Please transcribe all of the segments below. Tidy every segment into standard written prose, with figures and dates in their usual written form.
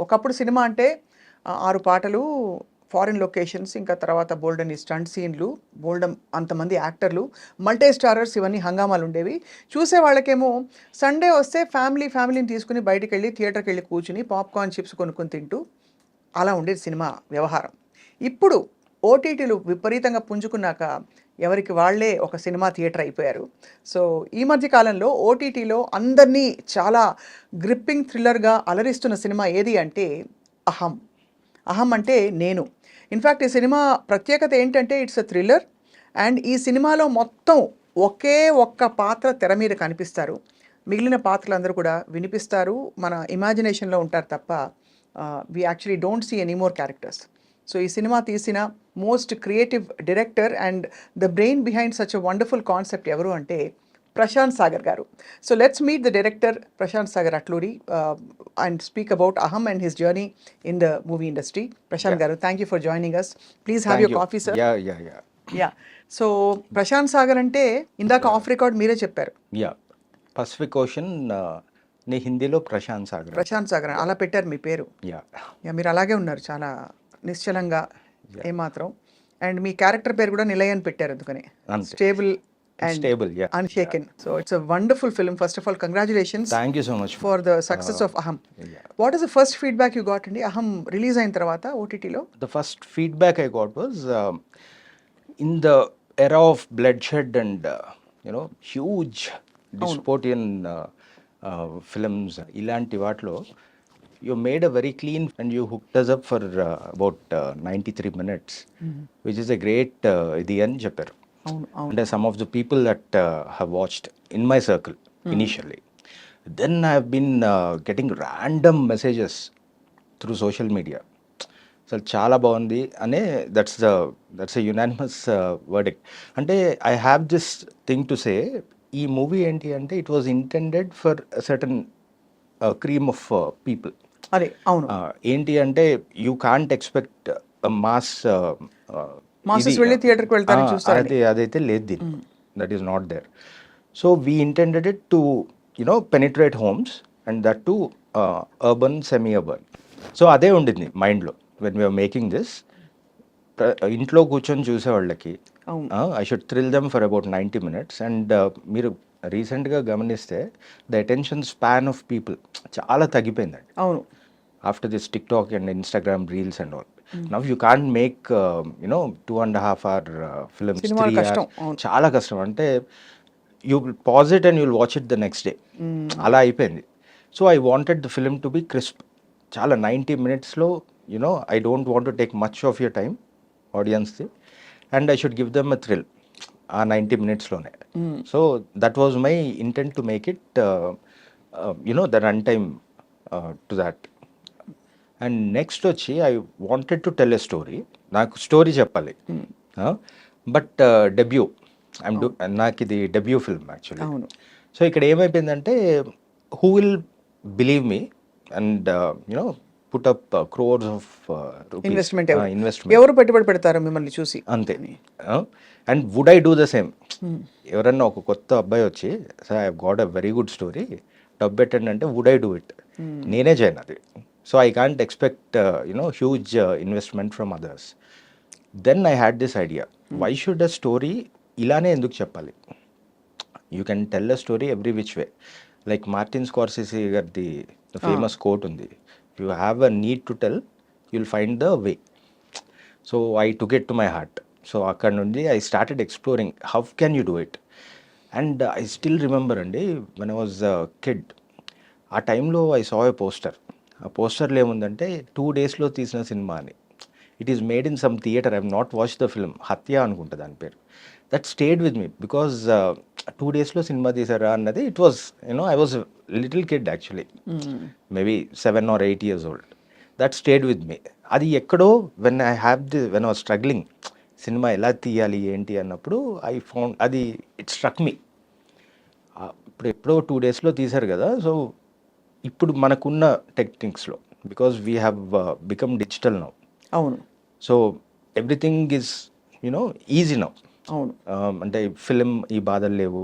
ఒకప్పుడు సినిమా అంటే 6 పాటలు, ఫారిన్ లొకేషన్స్, ఇంకా తర్వాత బోల్డన్ని స్టంట్ సీన్లు, అంతమంది యాక్టర్లు, మల్టీ స్టారర్స్, ఇవన్నీ హంగామాలు ఉండేవి. చూసే వాళ్ళకేమో సండే వస్తే ఫ్యామిలీని తీసుకుని బయటికెళ్ళి థియేటర్కి వెళ్ళి కూర్చుని పాప్కార్న్, చిప్స్ కొనుక్కొని తింటూ అలా ఉండేది సినిమా వ్యవహారం. ఇప్పుడు ఓటీటీలు విపరీతంగా పుంజుకున్నాక ఎవరికి వాళ్ళే ఒక సినిమా థియేటర్ అయిపోయారు. సో ఈ మధ్య కాలంలో ఓటీటీలో అందరినీ చాలా గ్రిప్పింగ్ థ్రిల్లర్గా అలరిస్తున్న సినిమా ఏది అంటే అహం. అహం అంటే నేను. ఇన్ఫ్యాక్ట్ ఈ సినిమా ప్రత్యేకత ఏంటంటే ఇట్స్ అ థ్రిల్లర్ అండ్ ఈ సినిమాలో మొత్తం ఒకే ఒక్క పాత్ర తెర మీద కనిపిస్తారు. మిగిలిన పాత్రలందరూ కూడా వినిపిస్తారు, మన ఇమాజినేషన్లో ఉంటారు తప్ప we actually don't see any more characters. So ఈ సినిమా తీసిన most creative director and the brain behind such a wonderful concept ఎవరు అంటే Prashanth Sagar garu. So let's meet the director Prashanth Sagar Atluri and speak about Aham and his journey in the movie industry. Prashanth garu, thank you for joining us. Please have your coffee sir. Ya. So Prashanth Sagar అంటే ఇందాక of record మీరే చెప్పారు. Yeah, Pacific ocean నీ హిందీలో ప్రశాంత్ సాగర్. ప్రశాంత్ సాగర్ అలా పెట్టారు మీ పేరు. Yeah, మీరు అలాగే ఉన్నారు, చాలా నిశ్చలంగా, ఏమాత్రం. అండ్ మీ క్యారెక్టర్ పేరు కూడా నిలయ్ అని పెట్టారు, అందుకని stable and stable, yeah, unshaken. Yeah. So it's a wonderful film. First of all, congratulations. Thank you so much for the success of Aham. Yeah. What is the first feedback you got in the Aham release ayin tarvata OTT lo? The first feedback I got was in the era of bloodshed and huge dystopian films ilanti vaatlo you made a very clean and you hooked us up for about 93 minutes, which is a great idi ani chepparu. And some of the people that have watched in my circle initially, then I have been getting random messages through social media. So chala bagundi ane that's a unanimous verdict. Ante I have this thing to say, ee movie enti ante it was intended for a certain cream of people. Ade avunu enti ante you can't expect a mass masses వెళ్ళి థియేటర్కి వెళ్తారని చూస్తారు. అదైతే లేదు దీన్ని, that is not there. So we intended it to penetrate homes and that to urban, semi urban. So అదే ఉండింది మైండ్లో వెన్ వీఆర్ మేకింగ్ దిస్. ఇంట్లో కూర్చొని చూసేవాళ్ళకి I should thrill them for about 90 minutes. And మీరు రీసెంట్గా గమనిస్తే the attention span of people చాలా తగ్గిపోయిందండి. అవును, after this TikTok and Instagram reels and all. Now you can't make 2.5 hour films, 3 hours. చాలా కష్టం. అంటే you will pause it and you'll watch it the next day. అలా అయిపోయింది. So I wanted the film to be crisp. చాలా 90 minutesలో I don't want to take much of your time, audience, and I should give them a thrill ఆ 90 minutesలోనే. So that was my intent to make it the runtime to that. And next వచ్చి I wanted to tell a story. నాకు story చెప్పాలి, but debut నాకు ఇది debut film actually. So ఇక్కడ ఏమైపోయిందంటే who will believe me and put up crores of investment ఎవరు పెట్టుబడి పెడతారు మిమ్మల్ని చూసి, అంతే. And would I do the same? ఎవరన్నా ఒక కొత్త అబ్బాయి వచ్చి sir I got a very good story, డబ్బు పెట్టండి అంటే వుడ్ ఐ డూ ఇట్? నేనే చేయను అది. So I can't expect huge investment from others. Then I had this idea, why should a story ilane enduku cheppali? You can tell a story every which way. Like Martin Scorsese gardi the famous quote undi, if you have a need to tell, you'll find the way. So I took it to my heart. So akkad nundi I started exploring how can you do it. And I still remember andi when I was a kid, ఆ టైంలో I saw a poster. ఆ పోస్టర్లో ఏముందంటే 2 daysలో తీసిన సినిమా అని. It is made in some theatre, I have not watch the film, Hatya అనుకుంటా దాని పేరు. That stayed with me because 2 daysలో సినిమా తీసారా అన్నది, it was I was little kid actually, maybe 7 or 8 years old. That stayed with me. అది ఎక్కడో when I was struggling సినిమా ఎలా తీయాలి ఏంటి అన్నప్పుడు ఐ ఫౌండ్ అది, ఇట్ స్ట్రక్ మీ. ఇప్పుడు ఎప్పుడో 2 daysలో తీశారు కదా, సో ఇప్పుడు మనకున్న టెక్నిక్స్లో, because we have become digital now. అవును. So everything is easy now. అవును. అంటే ఫిలిం ఈ బాధలు లేవు.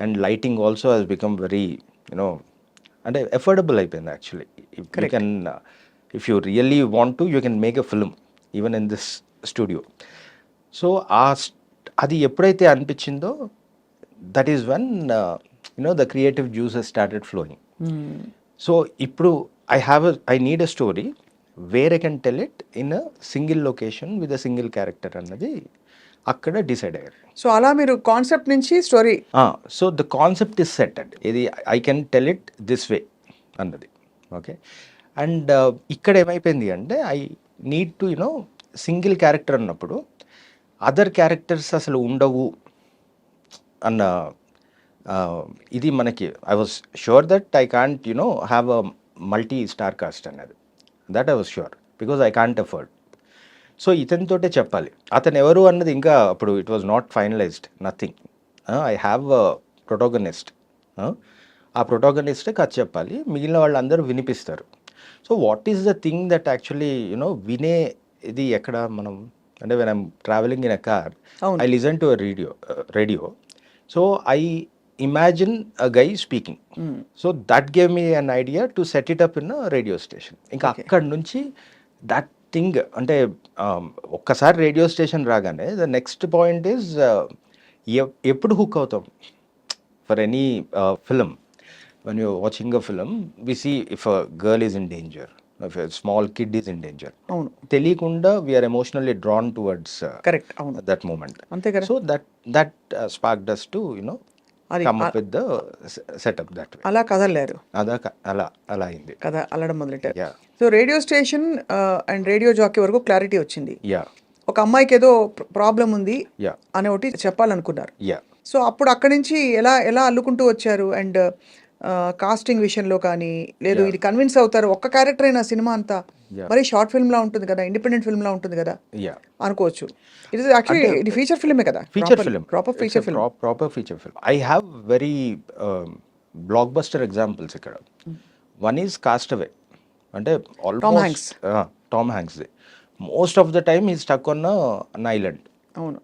And lighting also has become very అంటే ఎఫోర్డబుల్ అయిపోయింది actually. You can if you really want to you can make a film even in this studio. So అది ఎప్పుడైతే అనిపించిందో that is one the creative juices started flowing. So ఇప్పుడు I need a story where I can tell it in a single location with a single character అన్నది అక్కడ decide అయ్యారు. So అలా మీరు concept నుంచి story. So the concept is set and ఇది I can tell it this way అన్నది. Okay. And ఇక్కడ ఏమైపోయింది అంటే I need to single character అన్నప్పుడు అదర్ క్యారెక్టర్స్ అసలు ఉండవు అన్న ఇది మనకి I was sure that I can't have a multi star cast అన్నది. That I was sure because I can't afford. So ఇతనితోటే చెప్పాలి. అతను ఎవరు అన్నది ఇంకా అప్పుడు it was not finalised, nothing. I have a protagonist. ఆ ప్రొటాగనిస్టే కథ చెప్పాలి, మిగిలిన వాళ్ళందరూ వినిపిస్తారు. So what is the thing that actually వినే ఇది ఎక్కడ మనం అంటే when I'm travelling in a car I listen to a radio. So I imagine a guy speaking. So that gave me an idea to set it up in a radio station. ఇంకా అక్కడ నుంచి that thing అంటే ఒక్కసారి radio station రాగానే the next point is ఎప్పుడు hook అవుతాం for any film. When you watching a film we see if a girl is in danger, if a small kid is in danger, అవును, తెలియకుండా we are emotionally drawn towards correct, అవును, that moment. అంతే కదా. So that spark does to అది come up with the setup that way. అలా కదలలేరు, అలా అయింది కథ అల్లడం మొదలెట్టారు. Yeah. So radio station and radio jockey వరకు క్లారిటీ వచ్చింది. Yeah. ఒక అమ్మాయికి ఏదో ప్రాబ్లం ఉంది Yeah. అని ఒకటి చెప్పాలనుకున్నారు. Yeah. సో అప్పుడు అక్కడి నుంచి ఎలా ఎలా అల్లుకుంటూ వచ్చారు? అండ్ కాస్టింగ్ విషయంలో కానీ లేదు ఇది కన్విన్స్ అవుతారు ఒక్క క్యారెక్టర్ అయినా సినిమా అంతా మరి షార్ట్ ఫిల్మ్ లా ఉంటుంది కదా, ఇండిపెండెంట్ ఫిల్మ్ లా ఉంటుంది కదా Yeah. అనుకోవచ్చు. ఇది యాక్చువల్లీ ఇది ఫీచర్ ఫిల్మే కదా, Feature film. Proper feature film. Proper feature film. I have very blockbuster examples ఇక్కడ. One is Castaway. అంటే Hanks. Tom Hanks. Most of the time he's stuck on an island. అవును,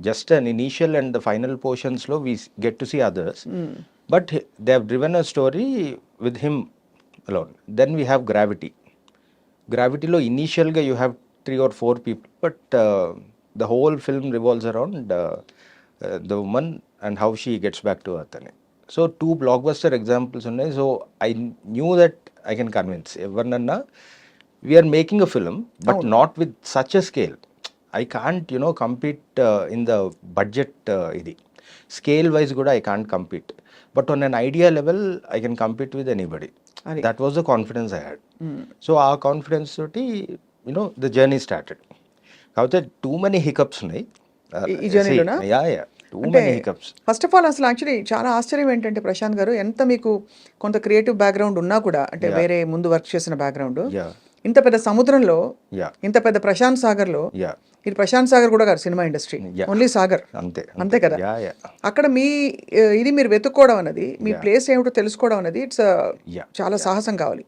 Just an initial and the final portions లో we get to see others. But they have driven a story with him alone. Then we have Gravity. Gravityలో ఇనీషియల్గా you have 3 or 4 people, but the whole film revolves around the woman and how she gets back to earth అని. So 2 blockbuster examples ఉన్నాయి. So I knew that I can convince ఎవరినన్నా we are making a film but not with such a scale. I can't compete in the budget ఇది scale wise కూడా I can't compete, but on an idea level I can compete with anybody. That was the confidence I had. So ఆ confidence తోటి the journey started. కాకపోతే too many hiccups ఉన్నాయి ఈ జర్నీలోనా? Yeah too many hiccups. First of all అసలు actually చాలా ఆశ్చర్యం ఏంటంటే ప్రశాంత్ గారు, ఎంత మీకు కొంత క్రియేటివ్ బ్యాక్గ్రౌండ్ ఉన్నా కూడా అంటే వేరే ముందు వర్క్ చేసిన బ్యాక్గ్రౌండ్, Yeah. ఇంత పెద్ద సముద్రంలో Yeah. ఇంత పెద్ద ప్రశాంత్ సాగర్లో, Yeah. ఇది ప్రశాంత్ సాగర్ కూడా కాదు cinema industry, Yeah. Only Sagar, అంతే కదా. Yeah. అక్కడ మీ ఇది మీరు వెతుక్కోవడం అనేది, మీ ప్లేస్ ఏమిటో తెలుసుకోవడం అనేది ఇట్స్ Yeah. చాలా సాహసం కావాలి.